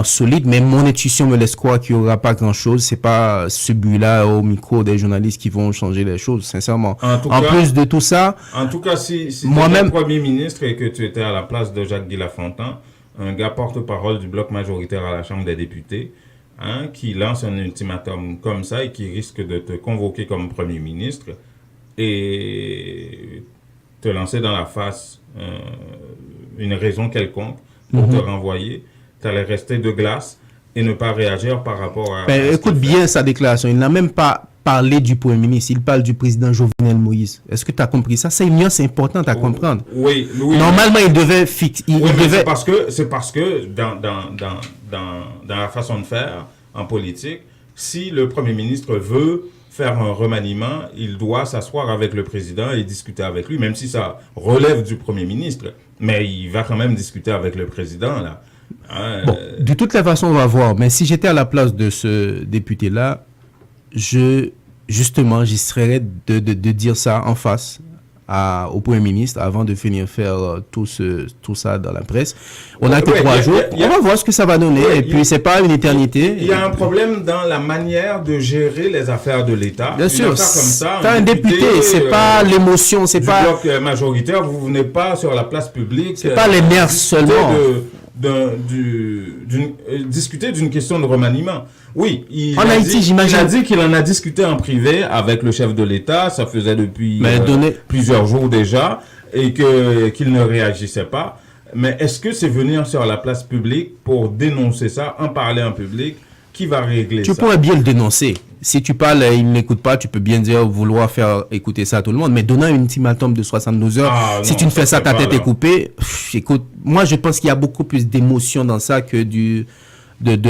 solide, mais mon intuition me laisse croire qu'il n'y aura pas grand-chose. C'est pas ce but-là au micro des journalistes qui vont changer les choses, sincèrement. En plus de tout ça... En tout cas, si moi-même, tu étais Premier ministre et que tu étais à la place de Jacques Guy-Lafontaine, un gars porte-parole du bloc majoritaire à la Chambre des députés, qui lance un ultimatum comme ça et qui risque de te convoquer comme Premier ministre et te lancer dans la face une raison quelconque pour te renvoyer, tu allais rester de glace et ne pas réagir par rapport à... écoute bien sa déclaration. Il n'a même pas parlé du Premier ministre. Il parle du président Jovenel Moïse. Est-ce que tu as compris ça? C'est une nuance importante à comprendre. Oui. Normalement, il devait fixer... C'est parce que dans la façon de faire en politique, si le Premier ministre veut faire un remaniement, il doit s'asseoir avec le président et discuter avec lui, même si ça relève du Premier ministre. Mais il va quand même discuter avec le président, là. Bon, de toutes les façons, on va voir. Mais si j'étais à la place de ce député-là, justement, j'essaierais de dire ça en face au Premier ministre avant de venir faire tout ça dans la presse. On a que 3 jours. On va voir ce que ça va donner. Et puis, c'est pas une éternité. Il y a un problème dans la manière de gérer les affaires de l'État. Bien sûr. T'as un député, c'est pas l'émotion, c'est pas... Du bloc majoritaire, vous venez pas sur la place publique. C'est pas les maires seulement. Discuter d'une question de remaniement. Oui, il a dit qu'il en a discuté en privé avec le chef de l'État, ça faisait depuis plusieurs jours déjà, et qu'il ne réagissait pas. Mais est-ce que c'est venir sur la place publique pour dénoncer ça, en parler en public, qui va régler ça? Tu pourrais bien le dénoncer. Si tu parles et il n'écoute pas, tu peux bien dire vouloir faire écouter ça à tout le monde. Mais donner un ultimatum de 72 heures, si tu ne fais ça, ta tête est coupée. Écoute, moi, je pense qu'il y a beaucoup plus d'émotion dans ça que de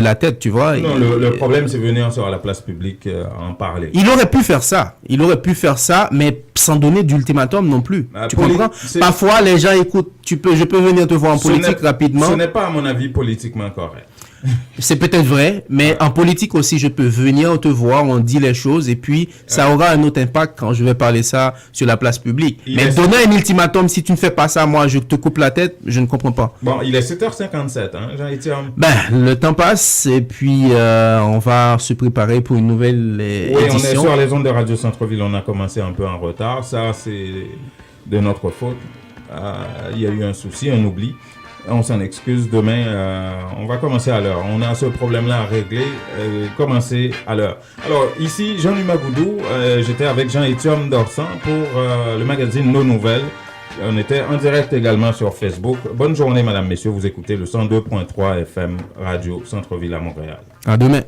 la tête, tu vois. Non, le problème, c'est venir sur la place publique en parler. Il aurait pu faire ça, mais sans donner d'ultimatum non plus. Tu comprends? Parfois, les gens écoutent. Je peux venir te voir en politique rapidement. Ce n'est pas, à mon avis, politiquement correct. C'est peut-être vrai, mais en politique aussi, je peux venir te voir, on dit les choses, et puis ça aura un autre impact quand je vais parler ça sur la place publique. Mais donner un ultimatum, si tu ne fais pas ça, moi, je te coupe la tête, je ne comprends pas. Bon, il est 7h57, Jean-Étienne. Le temps passe, et puis on va se préparer pour une nouvelle édition. Oui, on est sur les ondes de Radio Centre-Ville, on a commencé un peu en retard, ça c'est de notre faute. Il y a eu un souci, un oubli. On s'en excuse. Demain, on va commencer à l'heure. On a ce problème-là à régler. Commencer à l'heure. Alors, ici, Jean-Louis Magoudou. J'étais avec Jean-Étienne Dorsan pour le magazine Nos Nouvelles. On était en direct également sur Facebook. Bonne journée, madame, messieurs. Vous écoutez le 102.3 FM Radio Centre-Ville à Montréal. À demain.